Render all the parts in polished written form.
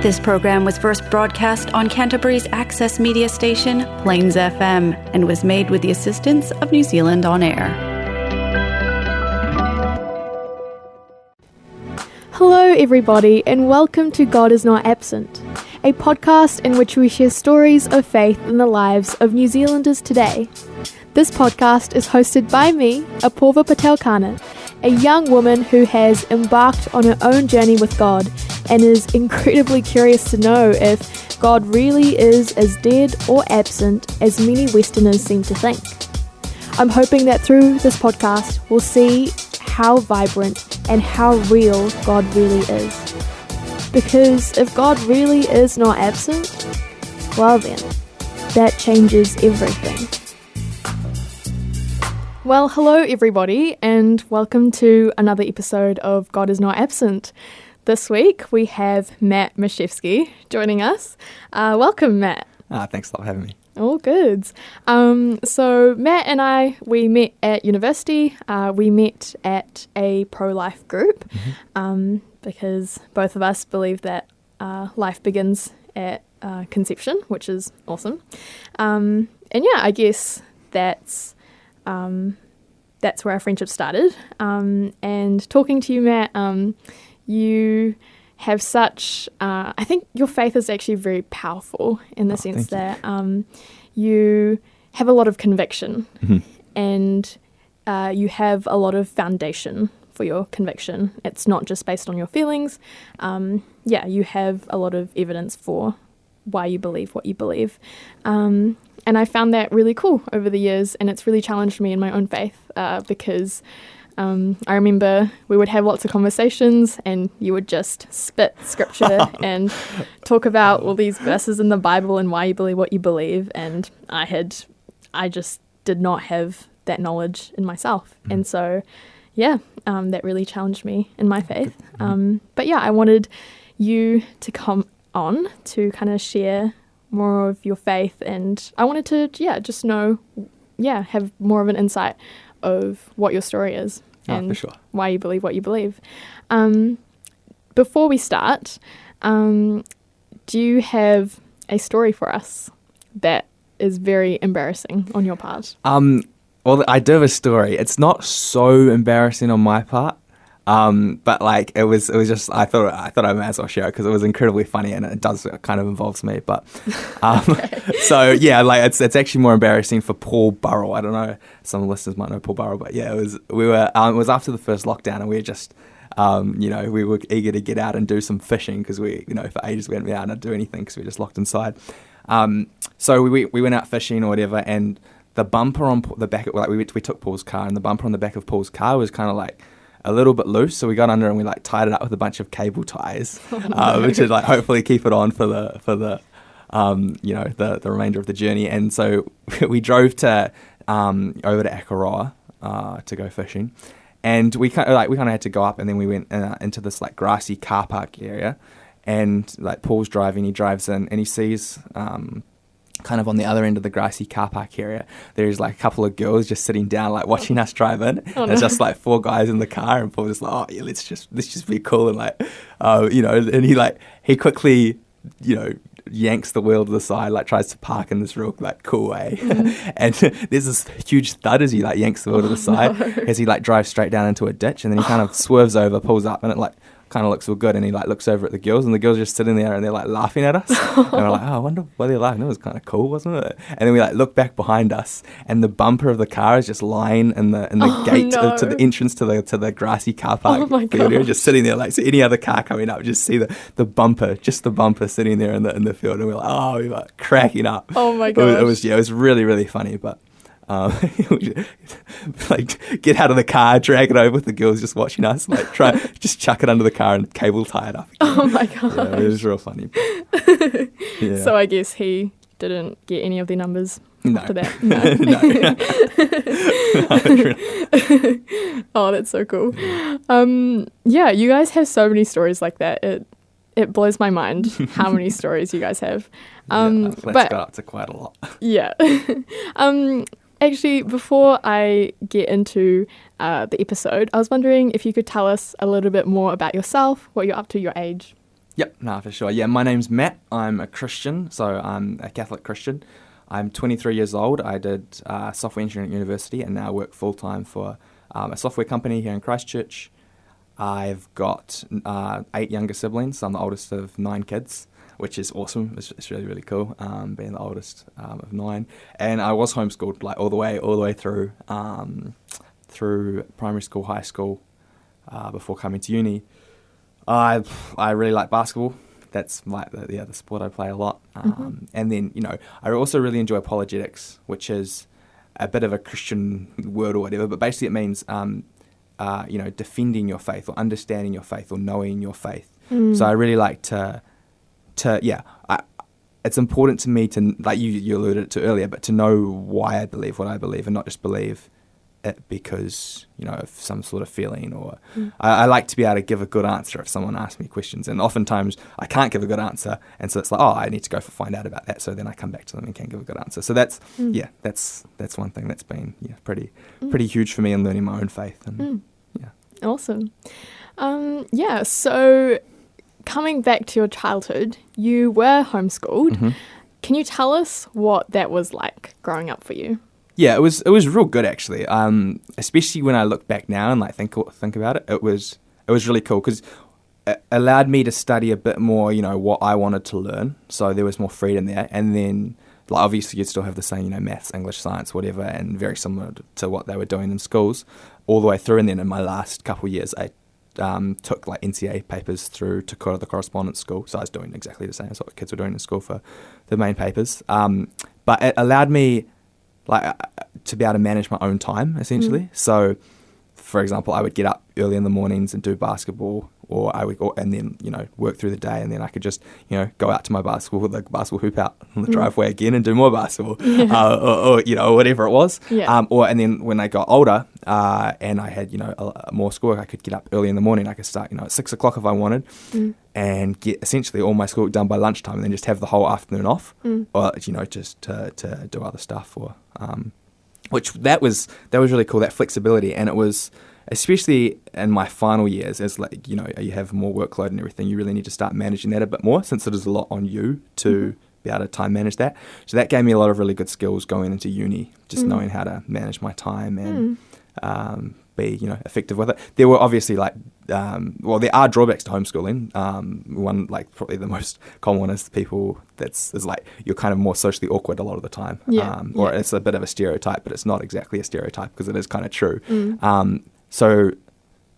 This program was first broadcast on Canterbury's access media station, Plains FM, and was made with the assistance of New Zealand On Air. Hello everybody, and welcome to God is Not Absent, a podcast in which we share stories of faith in the lives of New Zealanders today. This podcast is hosted by me, Apurva Patel-Kana, a young woman who has embarked on her own journey with God and is incredibly curious to know if God really is as dead or absent as many Westerners seem to think. I'm hoping that through this podcast we'll see how vibrant and how real God really is. Because if God really is not absent, well then, that changes everything. Well, hello everybody, and welcome to another episode of God is Not Absent. This week we have Matt Mischewski joining us. Welcome, Matt. Thanks a lot for having me. All good. So Matt and I, we met at university. We met at a pro-life group because both of us believe that life begins at conception, which is awesome. And yeah, I guess that's where our friendship started. And talking to you, Matt, you have such, I think your faith is actually very powerful in the sense that you have a lot of conviction and you have a lot of foundation for your conviction. It's not just based on your feelings. You have a lot of evidence for why you believe what you believe. And I found that really cool over the years, and it's really challenged me in my own faith because I remember we would have lots of conversations and you would just spit scripture and talk about all these verses in the Bible and why you believe what you believe. And I just did not have that knowledge in myself. And so, that really challenged me in my faith. But yeah, I wanted you to come on to kind of share more of your faith, and I wanted to, just know, have more of an insight of what your story is and for sure. Why you believe what you believe. Before we start, do you have a story for us that is very embarrassing on your part? Well, I do have a story. It's not so embarrassing on my part. But like it was just I thought I might as well share it because it was incredibly funny and it kind of involves me. But so yeah, like it's actually more embarrassing for Paul Burrell. I don't know, some listeners might know Paul Burrell, but yeah, it was after the first lockdown and we were just we were eager to get out and do some fishing because we for ages we hadn't been out and do anything because we were just locked inside. So we went out fishing or whatever, and the bumper on the back of, we took Paul's car, and the bumper on the back of Paul's car was kind of like a little bit loose, so we got under and we like tied it up with a bunch of cable ties, which would like hopefully keep it on for the remainder of the journey. And so we drove to over to Akaroa to go fishing, and we kind of had to go up, and then we went into this like grassy car park area, and like Paul's driving, he drives in and he sees kind of on the other end of the grassy car park area, there's like a couple of girls just sitting down, like watching us drive in. There's just like four guys in the car, and Paul was like, "Oh yeah, let's just be cool," and like, and he quickly, yanks the wheel to the side, like tries to park in this real like cool way, and there's this huge thud as he like yanks the wheel to the side as he like drives straight down into a ditch, and then he kind of swerves over, pulls up, and it like kind of looks all good, and he like looks over at the girls, and the girls are just sitting there and they're like laughing at us, and we're like, oh, I wonder why they're laughing. That was kind of cool, wasn't it? And then we like look back behind us, and the bumper of the car is just lying in the gate to the entrance to the grassy car park. Oh my field area, just sitting there, like, so any other car coming up, just see the bumper sitting there in the field, and we're like, oh, we were like cracking up. Oh my god, it was really, really funny, but like get out of the car, drag it over with the girls just watching us, like try just chuck it under the car and cable tie it up again. Oh my god, yeah, it was real funny. Yeah. So I guess he didn't get any of the numbers after that. No. Oh, that's so cool. You guys have so many stories like that. It blows my mind how many stories you guys have. That's got up to quite a lot. Yeah. Actually, before I get into the episode, I was wondering if you could tell us a little bit more about yourself, what you're up to, your age. Yep, no, for sure. Yeah, my name's Matt. I'm a Christian, so I'm a Catholic Christian. I'm 23 years old. I did software engineering at university and now work full-time for a software company here in Christchurch. I've got 8 younger siblings. So I'm the oldest of 9 kids, which is awesome. It's really, really cool, being the oldest of 9. And I was homeschooled like all the way through primary school, high school, before coming to uni. I really like basketball. That's like the sport I play a lot. And then, I also really enjoy apologetics, which is a bit of a Christian word or whatever, but basically it means, defending your faith or understanding your faith or knowing your faith. So I really like it's important to me to, like you alluded to earlier, but to know why I believe what I believe and not just believe it because, of some sort of feeling or I like to be able to give a good answer if someone asks me questions. And oftentimes I can't give a good answer. And so it's like, I need to go find out about that. So then I come back to them and can give a good answer. So that's one thing that's been pretty huge for me in learning my own faith. And Awesome. So coming back to your childhood, you were homeschooled. Mm-hmm. Can you tell us what that was like growing up for you? Yeah, it was real good actually. Especially when I look back now and like think about it, it was really cool because it allowed me to study a bit more, what I wanted to learn. So there was more freedom there, and then like obviously you'd still have the same, maths, English, science, whatever, and very similar to what they were doing in schools all the way through. And then in my last couple of years, I took like NCA papers through Te Kura, the correspondence school. So I was doing exactly the same as what kids were doing in school for the main papers. But it allowed me to be able to manage my own time, essentially. So, for example, I would get up early in the mornings and do basketball, and then work through the day, and then I could just go out to my basketball hoop out on the driveway again and do more basketball, or whatever it was. And then when I got older and I had more schoolwork, I could get up early in the morning. I could start at 6 o'clock if I wanted, and get essentially all my schoolwork done by lunchtime, and then just have the whole afternoon off, or just to do other stuff, or which that was really cool, that flexibility. And it was especially in my final years, as you have more workload and everything, you really need to start managing that a bit more, since it is a lot on you to be able to time manage that. So that gave me a lot of really good skills going into uni, just knowing how to manage my time and be effective with it. There were obviously there are drawbacks to homeschooling. One, probably the most common one, is you're kind of more socially awkward a lot of the time, or it's a bit of a stereotype, but it's not exactly a stereotype because it is kind of true. So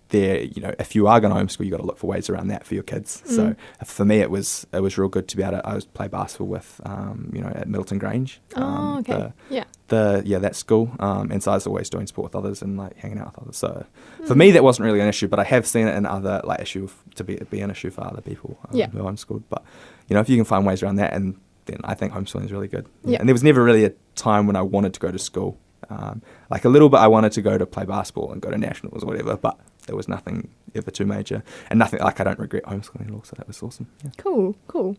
there, if you are going to homeschool, you got to look for ways around that for your kids. So for me, it was real good to be able to. I was play basketball with, at Middleton Grange. That school. And so I was always doing sport with others and hanging out with others. So for me, that wasn't really an issue, but I have seen it in other issue to be an issue for other people who are homeschooled. But if you can find ways around that, and then I think homeschooling is really good. And there was never really a time when I wanted to go to school. A little bit, I wanted to go to play basketball and go to nationals or whatever, but there was nothing ever too major, and nothing I don't regret homeschooling at all. So that was awesome. Yeah. Cool.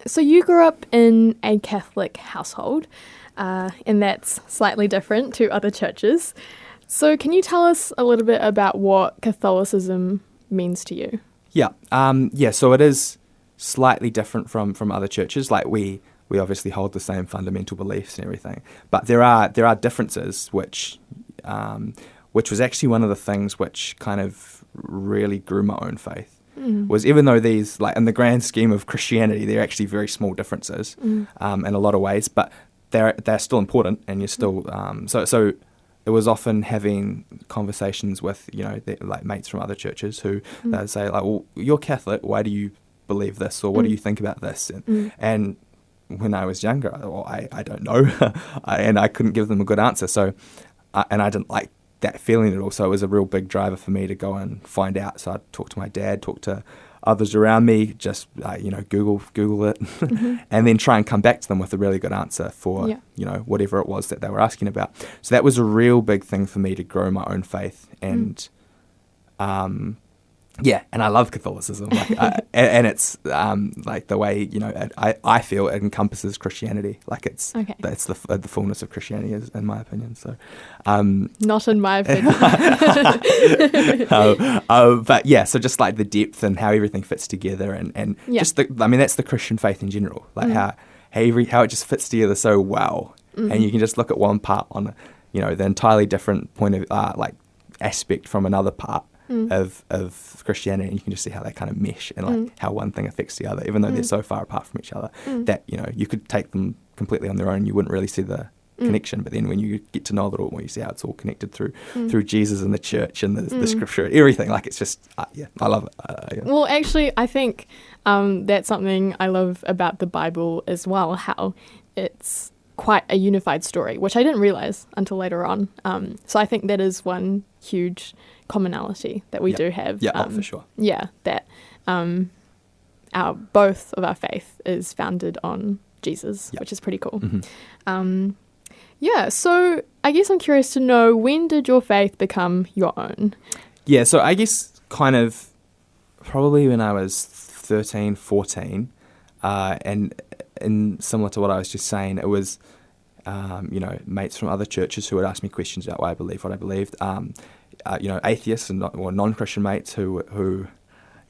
So you grew up in a Catholic household, and that's slightly different to other churches. So can you tell us a little bit about what Catholicism means to you? Yeah. So it is slightly different from other churches. We obviously hold the same fundamental beliefs and everything, but there are differences, which was actually one of the things which kind of really grew my own faith. Was even though these, in the grand scheme of Christianity, they're actually very small differences in a lot of ways, but they're still important, and you're still so. It was often having conversations with mates from other churches who they'd say well, you're Catholic, why do you believe this, or what do you think about this, and when I was younger, I don't know, and I couldn't give them a good answer. So, and I didn't like that feeling at all. So it was a real big driver for me to go and find out. So I'd talk to my dad, talk to others around me, just Google it, and then try and come back to them with a really good answer for whatever it was that they were asking about. So that was a real big thing for me to grow my own faith, and Yeah, and I love Catholicism, and it's like the way I feel it encompasses Christianity, like it's the fullness of Christianity, in my opinion. So, not in my opinion, but yeah, so just like the depth and how everything fits together, and just that's the Christian faith in general, like how it just fits together so well, and you can just look at one part on the entirely different point of aspect from another part of Christianity, and you can just see how they kind of mesh and how one thing affects the other, even though they're so far apart from each other that you could take them completely on their own, you wouldn't really see the connection. But then when you get to know a little more, you see how it's all connected through Jesus and the church and the scripture, everything. Like it's just I love it. Well, actually, I think that's something I love about the Bible as well, how it's quite a unified story, which I didn't realize until later on. So I think that is one huge commonality that we do have. Yeah, for sure. Yeah, that both of our faith is founded on Jesus, which is pretty cool. So I guess I'm curious to know, when did your faith become your own? Yeah, so I guess kind of probably when I was 13, 14, and similar to what I was just saying, it was, mates from other churches who would ask me questions about why I believed what I believed. Atheists and non-Christian mates who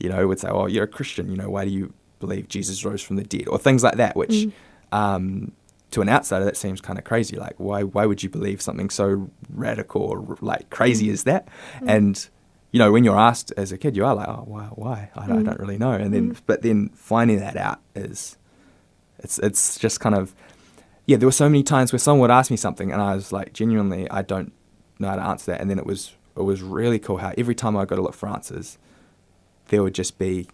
would say, "Oh, you're a Christian. Why do you believe Jesus rose from the dead?" Or things like that, which to an outsider that seems kind of crazy. Like, why would you believe something so radical or like crazy as that? And when you're asked as a kid, you are like, "Oh, why? I don't really know." And then, but then finding that out is, it's just kind of, there were so many times where someone would ask me something and I was like, genuinely, I don't know how to answer that. And then it was really cool how every time I go to look for answers, there would just be,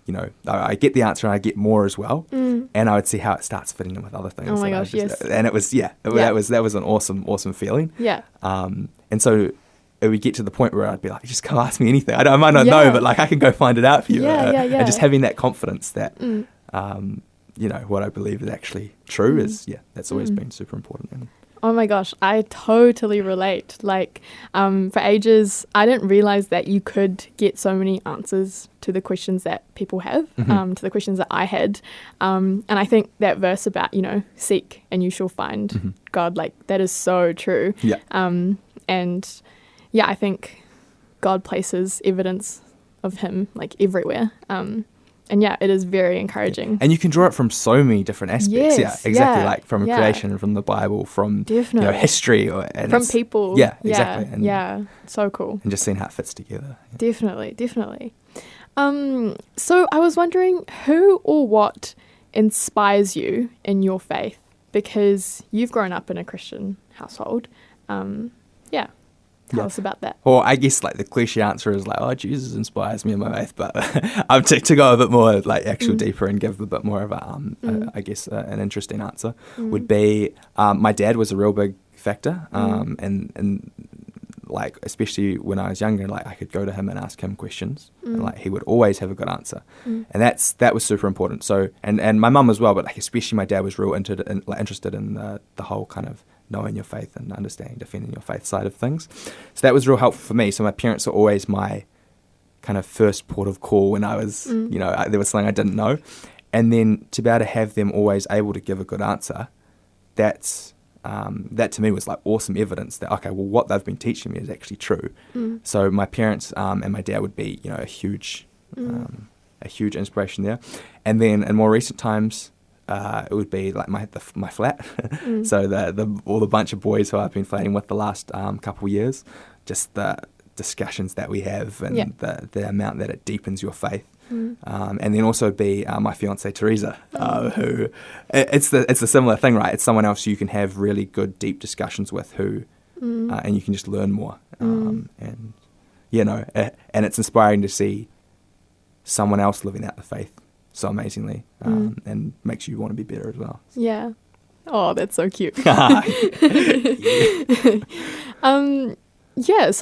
I get the answer and I get more as well. And I would see how it starts fitting in with other things. Oh my gosh, yes. And it was, that was an awesome feeling. Yeah. And so it would get to the point where I'd be like, just come ask me anything. I might not know, but like I can go find it out for you. And just having that confidence that, what I believe is actually true that's always been super important. Oh my gosh, I totally relate. Like, for ages, I didn't realize that you could get so many answers to the questions that people have, to the questions that I had. And I think that verse about, seek and you shall find God, like, that is so true. Yeah. I think God places evidence of him, like, everywhere. And it is very encouraging. And you can draw it from so many different aspects. Yes, exactly. Like from creation, from the Bible, from history, from people. Yeah, exactly. And, so cool. And just seeing how it fits together. Definitely. So I was wondering, who or what inspires you in your faith? Because you've grown up in a Christian household. Tell us about that. Well, I guess like the cliche answer is like, oh, Jesus inspires me in my faith, but to go a bit more like actual deeper and give a bit more of an interesting answer would be my dad was a real big factor, and like especially when I was younger, like I could go to him and ask him questions, and like he would always have a good answer, and that was super important. So and my mum as well, but like especially my dad was real interested in the whole kind of knowing your faith and understanding, defending your faith side of things. So that was real helpful for me. So my parents were always my kind of first port of call when I was, there was something I didn't know. And then to be able to have them always able to give a good answer, that to me was like awesome evidence that, okay, well, what they've been teaching me is actually true. So my parents and my dad would be, a huge inspiration there. And then in more recent times, it would be like my flat, so all the bunch of boys who I've been flatting with the last couple of years, just the discussions that we have and the amount that it deepens your faith, and then also be my fiancée Teresa, who it's a similar thing, right? It's someone else you can have really good deep discussions with, who and you can just learn more, and it's inspiring to see someone else living out the faith so amazingly, and makes you want to be better as well. Yeah. Oh, that's so cute. So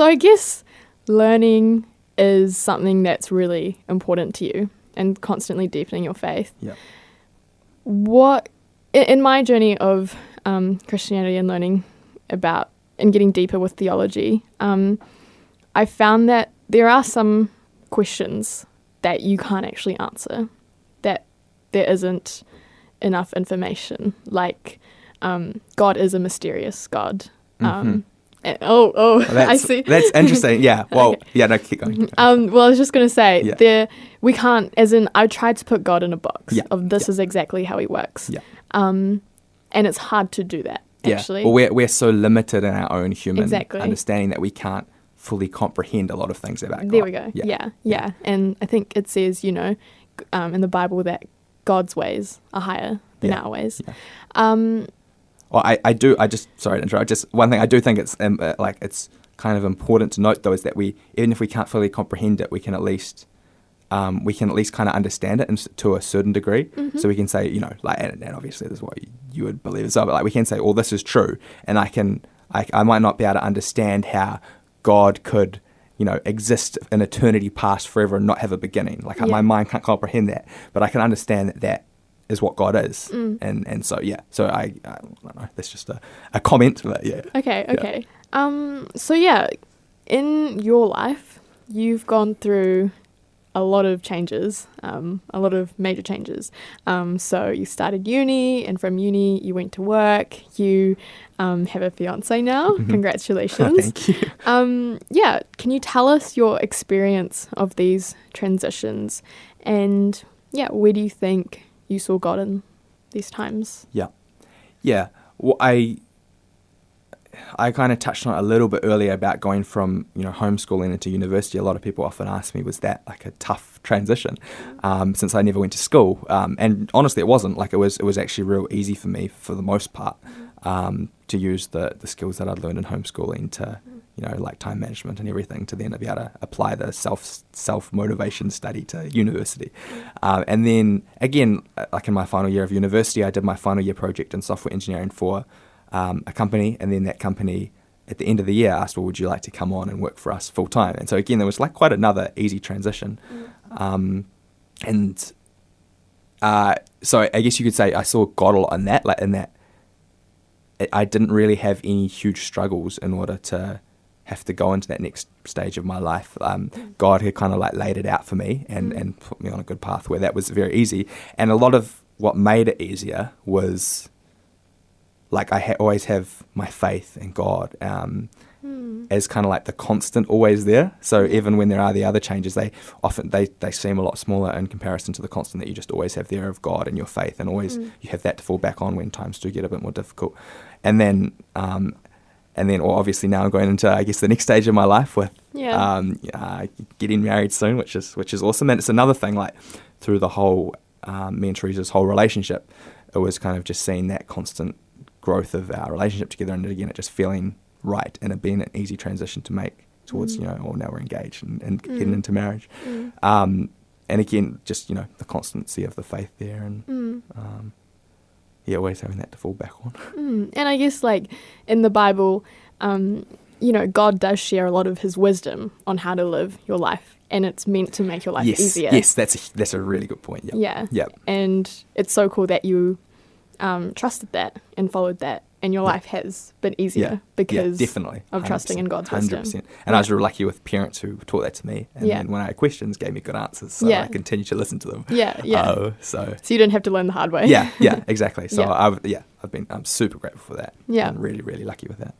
I guess learning is something that's really important to you and constantly deepening your faith. Yeah. What, in my journey of Christianity and learning about and getting deeper with theology, I found that there are some questions that you can't actually answer, that there isn't enough information. Like, God is a mysterious God. Well, I see. That's interesting. Yeah. Well, Okay. yeah. No, keep going. Well, I was just going to say, Yeah. we can't, as in, I tried to put God in a box Yeah. of this is exactly how he works. Yeah. And it's hard to do that, actually. Yeah. Well, we're so limited in our own human Exactly. understanding that we can't fully comprehend a lot of things about God. There we go. Yeah. And I think it says, in the Bible that God's ways are higher than our ways. Yeah. Well, sorry to interrupt. Just one thing I do think it's it's kind of important to note though is that even if we can't fully comprehend it, we can at least kind of understand it to a certain degree. Mm-hmm. So we can say, and obviously this is what you would believe as well, but we can say, well, this is true, and I might not be able to understand how God could, exist in eternity past forever and not have a beginning. My mind can't comprehend that, but I can understand that is what God is. And so, yeah. So I don't know, that's just a comment, but yeah. Okay. So yeah, in your life, you've gone through a lot of changes, a lot of major changes. So you started uni, and from uni you went to work. You have a fiance now. Mm-hmm. Congratulations. Thank you. Yeah, can you tell us your experience of these transitions, and where do you think you saw God in these times? Yeah. Well, I kind of touched on it a little bit earlier about going from homeschooling into university. A lot of people often ask me, was that like a tough transition? Since I never went to school, and honestly, it wasn't. It was actually real easy for me for the most part to use the skills that I'd learned in homeschooling to time management and everything, to then be able to apply the self motivation study to university. And then again, in my final year of university, I did my final year project in software engineering for a company, and then that company at the end of the year asked, well, would you like to come on and work for us full time? And so again, there was quite another easy transition. So I guess you could say I saw God a lot in that, in that I didn't really have any huge struggles in order to have to go into that next stage of my life. God had kind of laid it out for me and put me on a good path where that was very easy. And a lot of what made it easier was I always have my faith in God as kind of the constant always there. So even when there are the other changes, they seem a lot smaller in comparison to the constant that you just always have there of God and your faith, and always you have that to fall back on when times do get a bit more difficult. And then obviously now I'm going into, I guess, the next stage of my life with getting married soon, which is awesome. And it's another thing, through the whole me and Teresa's whole relationship, it was kind of just seeing that constant growth of our relationship together, and again, it just feeling right, and it being an easy transition to make towards, now we're engaged and getting into marriage. And again, just, the constancy of the faith there, and always having that to fall back on. And I guess in the Bible, God does share a lot of his wisdom on how to live your life, and it's meant to make your life easier. Yes, that's a really good point. Yeah. And it's so cool that you trusted that and followed that, and your life has been easier because definitely, of trusting in God's wisdom. 100%. And I was really lucky with parents who taught that to me, and then when I had questions, gave me good answers, so I continued to listen to them. So you didn't have to learn the hard way. Exactly. So I'm super grateful for that. I'm really, really lucky with that.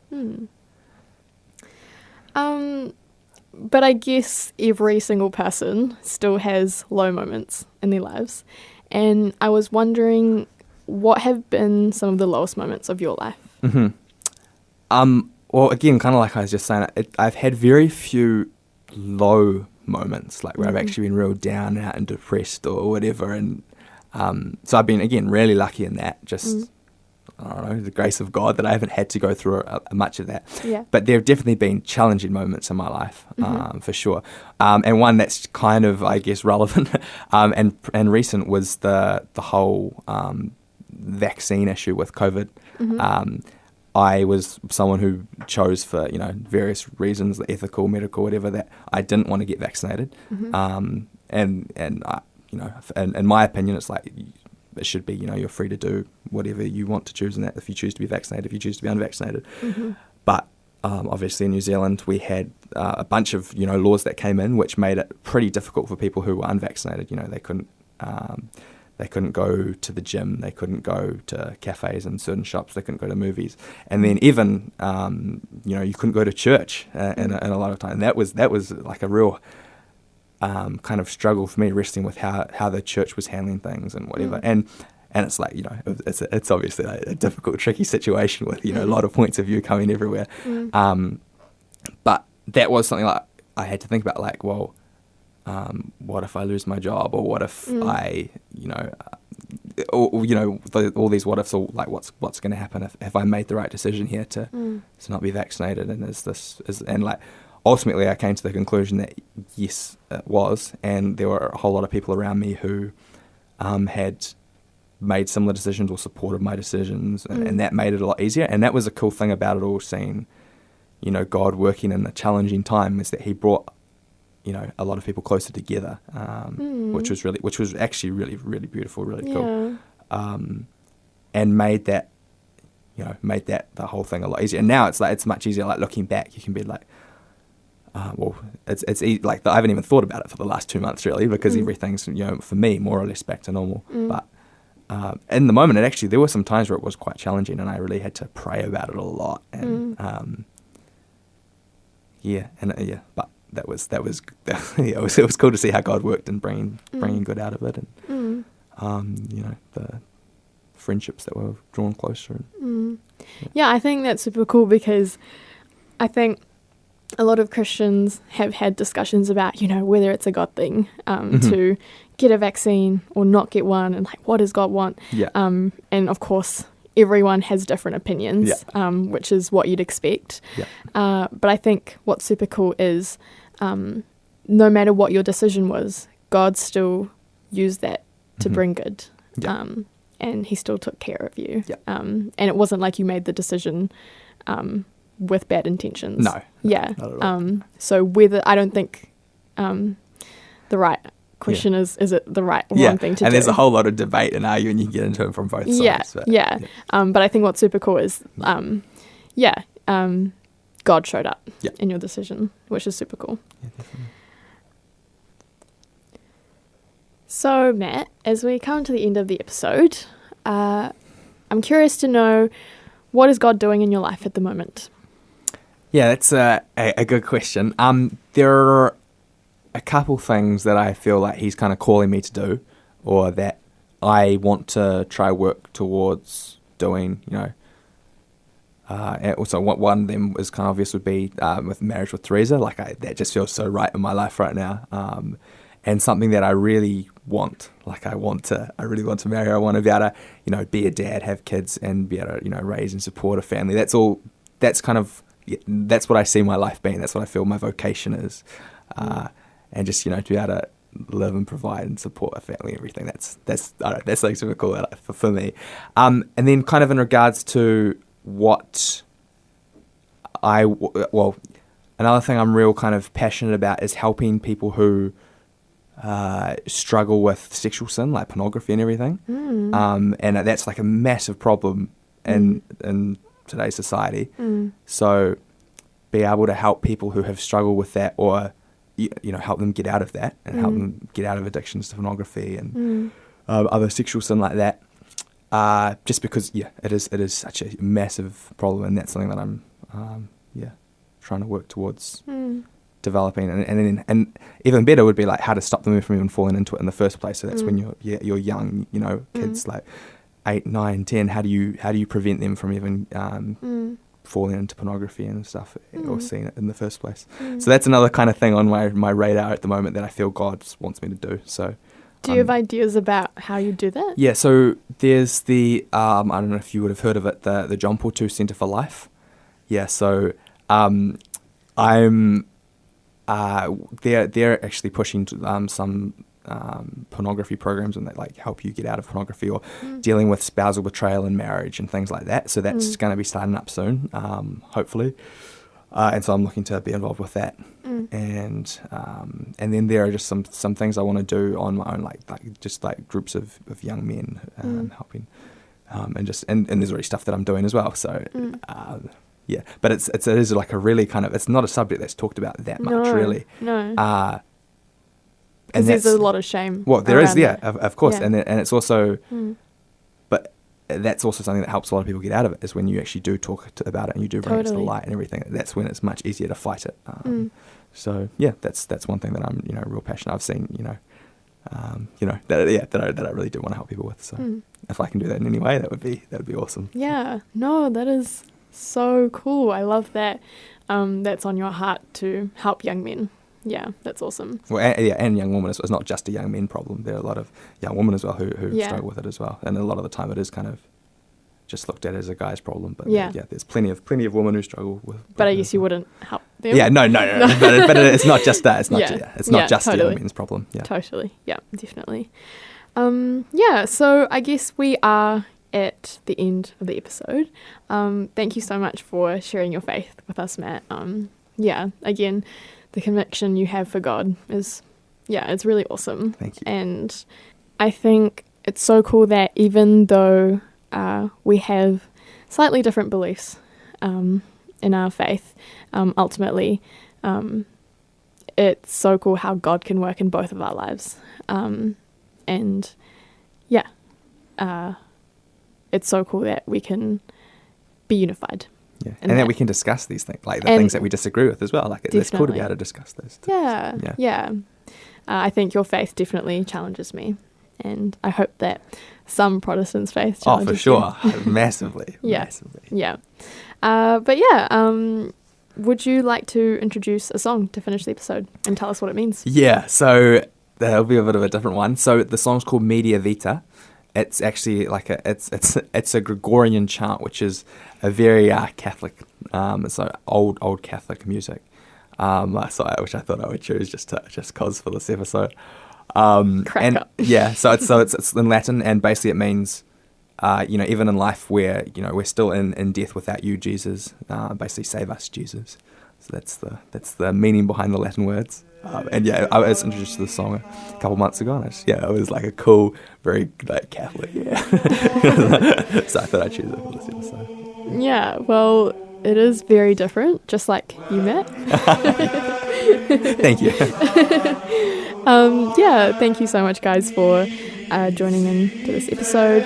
But I guess every single person still has low moments in their lives, and I was wondering, what have been some of the lowest moments of your life? Well, again, kind of like I was just saying, I've had very few low moments, where I've actually been real down and out and depressed or whatever. And so I've been, again, really lucky in that. Just, I don't know, the grace of God that I haven't had to go through much of that. But there have definitely been challenging moments in my life, for sure. And one that's kind of, I guess, relevant and recent was the whole vaccine issue with COVID. I was someone who chose for various reasons, ethical, medical, whatever, that I didn't want to get vaccinated. And I, in my opinion, it's it should be you're free to do whatever you want to choose in that. If you choose to be vaccinated, if you choose to be unvaccinated, but obviously in New Zealand we had a bunch of laws that came in which made it pretty difficult for people who were unvaccinated. They couldn't go to the gym, they couldn't go to cafes and certain shops, they couldn't go to movies, and then even you couldn't go to church in a lot of time. That was like a real kind of struggle for me, wrestling with how the church was handling things and whatever. And it's like it's obviously like a difficult, tricky situation with a lot of points of view coming everywhere. But that was something like I had to think about, like, well, what if I lose my job, or what if I, all these what ifs, or like what's going to happen if I made the right decision here to not be vaccinated, and and like ultimately I came to the conclusion that yes, it was, and there were a whole lot of people around me who had made similar decisions or supported my decisions, and that made it a lot easier. And that was a cool thing about it all, seeing God working in a challenging time, is that He brought a lot of people closer together, which was actually really, really beautiful, really cool, and made that the whole thing a lot easier. And now it's much easier. Like, looking back, you can be like, it's like I haven't even thought about it for the last 2 months really, because everything's for me more or less back to normal. But in the moment, there were some times where it was quite challenging, and I really had to pray about it a lot. And but. That was it was cool to see how God worked in bringing good out of it, and the friendships that were drawn closer. Yeah, I think that's super cool, because I think a lot of Christians have had discussions about whether it's a God thing to get a vaccine or not get one, and like, what does God want? And of course, everyone has different opinions, which is what you'd expect. But I think what's super cool is no matter what your decision was, God still used that to bring good. And He still took care of you. And it wasn't like you made the decision with bad intentions. No. Not at all. So I don't think the right question is it the right or wrong thing to do? And there's a whole lot of debate and arguing you can get into it from both sides. But I think what's super cool is, God showed up in your decision, which is super cool. Yeah, definitely. So, Matt, as we come to the end of the episode, I'm curious to know, what is God doing in your life at the moment? Yeah, that's a good question. There are a couple things that I feel like He's kind of calling me to do, or that I want to try work towards doing, and also one of them is kind of obvious would be with marriage with Teresa. Like, that just feels so right in my life right now, and something that I really want. Like, I really want to marry. I want to be able to, be a dad, have kids, and be able to, raise and support a family. That's all. That's kind of, that's what I see my life being. That's what I feel my vocation is. And just, to be able to live and provide and support a family and everything. That's like super cool for me. And then kind of in regards to what another thing I'm real kind of passionate about is helping people who struggle with sexual sin, like pornography and everything. And that's like a massive problem in today's society. So be able to help people who have struggled with that, or help them get out of that, and help them get out of addictions to pornography and other sexual sin like that. Just because, it is such a massive problem, and that's something that I'm, trying to work towards developing. And even better would be like how to stop them from even falling into it in the first place. So that's when you're young, kids like 8, 9, 10. How do you prevent them from even falling into pornography and stuff, or seeing it in the first place? So that's another kind of thing on my radar at the moment that I feel God wants me to do. So do you have ideas about how you do that? Yeah, so there's the I don't know if you would have heard of it, the John Paul II Centre for Life. So I'm they're actually pushing some pornography programs, and that like help you get out of pornography, or dealing with spousal betrayal in marriage and things like that. So that's going to be starting up soon, hopefully. And so I'm looking to be involved with that. And then there are just some things I want to do on my own, like just like groups of young men helping, and there's already stuff that I'm doing as well. So Yeah, but it is like a really kind of, it's not a subject that's talked about that much, really. No. And there's a lot of shame. Well, there is, around yeah, it. of course, Yeah. and it's also, but that's also something that helps a lot of people get out of it, is when you actually do talk about it and you do bring it to the Totally. light and everything. That's when it's much easier to fight it. So yeah, that's one thing that I'm real passionate. I've seen that I really do want to help people with. So if I can do that in any way, that would be awesome. Yeah, no, that is so cool. I love that. That's on your heart to help young men. Yeah, that's awesome. Well, and young women as well. It's not just a young men problem. There are a lot of young women as well who struggle with it as well. And a lot of the time it is kind of just looked at as a guy's problem. But there's plenty of women who struggle with But I it guess as you well. wouldn't help them. Yeah, no. but it's not just that. It's not. It's not just totally. a young men's problem. Yeah. Totally. Yeah, definitely. So I guess we are at the end of the episode. Thank you so much for sharing your faith with us, Matt. Again, the conviction you have for God is, it's really awesome. Thank you. And I think it's so cool that even though we have slightly different beliefs in our faith, ultimately, it's so cool how God can work in both of our lives. It's so cool that we can be unified. Yeah, and that we can discuss these things, like the things that we disagree with as well. Like it's cool to be able to discuss those. Yeah. I think your faith definitely challenges me, and I hope that some Protestants' faith challenges for sure, massively. Massively. Yeah. Would you like to introduce a song to finish the episode and tell us what it means? Yeah, so that'll be a bit of a different one. So the song's called Media Vita. It's actually like it's a Gregorian chant, which is a very Catholic, so old Catholic music. Which I thought I would choose just cause for this episode. Crack up. Yeah, so it's in Latin, and basically it means, even in life where we're still in death without you, Jesus. Basically, save us, Jesus. So that's the meaning behind the Latin words. I was introduced to the song a couple months ago, and it was like a cool, very like Catholic. Yeah. So I thought I'd choose it for this episode. Yeah, well, it is very different, just like you, Matt. Thank you. Thank you so much, guys, for joining in to this episode.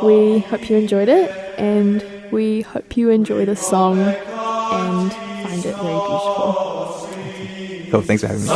We hope you enjoyed it, and we hope you enjoy the song and find it very beautiful. Cool, thanks for having me.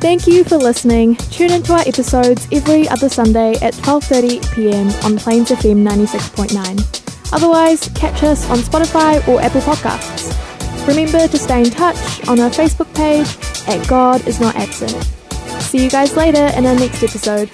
Thank you for listening. Tune into our episodes every other Sunday at 12:30 p.m. on Plains FM 96.9. Otherwise, catch us on Spotify or Apple Podcasts. Remember to stay in touch on our Facebook page at God Is Not Absent. See you guys later in our next episode.